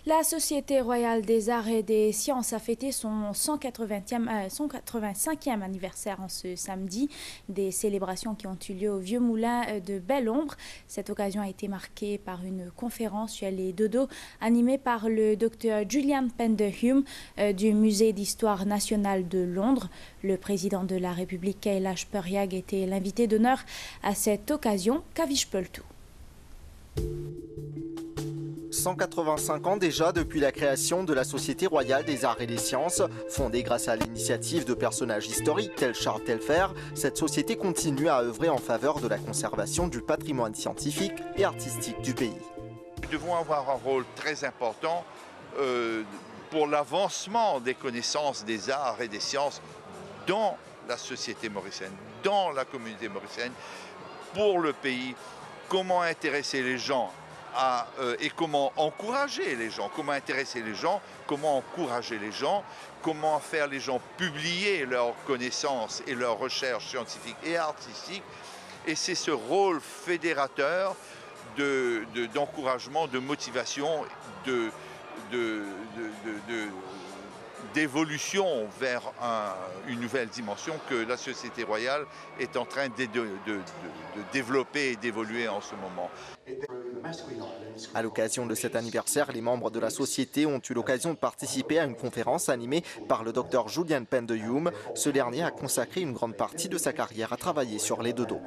La Société royale des arts et des sciences a fêté son 185e anniversaire en ce samedi. Des célébrations qui ont eu lieu au Vieux Moulin de Belle-Ombre. Cette occasion a été marquée par une conférence sur les dodos animée par le docteur Julian Penderhume du Musée d'histoire nationale de Londres. Le président de la République, Kailash Parjag, était l'invité d'honneur à cette occasion. Kavish Peltou. 185 ans déjà depuis la création de la Société royale des arts et des sciences. Fondée grâce à l'initiative de personnages historiques tels Charles Telfair, cette société continue à œuvrer en faveur de la conservation du patrimoine scientifique et artistique du pays. Nous devons avoir un rôle très important pour l'avancement des connaissances des arts et des sciences dans la société mauricienne, dans la communauté mauricienne, pour le pays. Comment intéresser les gens et comment encourager les gens, comment intéresser les gens, comment encourager les gens, comment faire les gens publier leurs connaissances et leurs recherches scientifiques et artistiques. Et c'est ce rôle fédérateur d'encouragement, de motivation, d'évolution vers une nouvelle dimension que la Société royale est en train de développer et d'évoluer en ce moment. À l'occasion de cet anniversaire, les membres de la société ont eu l'occasion de participer à une conférence animée par le docteur Julian Penderhume. Ce dernier a consacré une grande partie de sa carrière à travailler sur les dodos.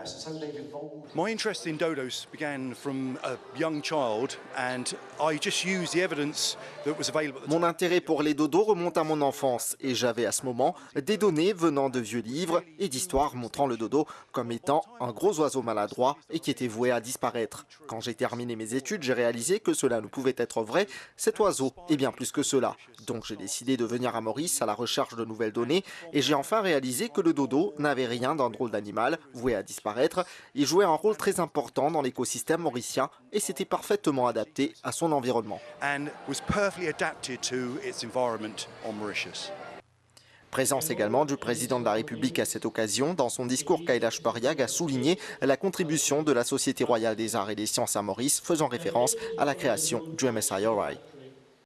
My interest in dodos began from a young child and I just used the evidence that was available. Mon intérêt pour les dodos remonte à mon enfance et j'avais à ce moment des données venant de vieux livres et d'histoires montrant le dodo comme étant un gros oiseau maladroit et qui était voué à disparaître. Quand j'ai terminé mes études, j'ai réalisé que cela ne pouvait être vrai. Cet oiseau est bien plus que cela. Donc j'ai décidé de venir à Maurice à la recherche de nouvelles données et j'ai enfin réalisé que le dodo n'avait rien d'un drôle d'animal voué à disparaître. Il jouait un rôle très important dans l'écosystème mauricien et s'était parfaitement adapté à son environnement. Présence également du président de la République à cette occasion. Dans son discours, Kailash Parjag a souligné la contribution de la Société royale des arts et des sciences à Maurice, faisant référence à la création du MSI Ori.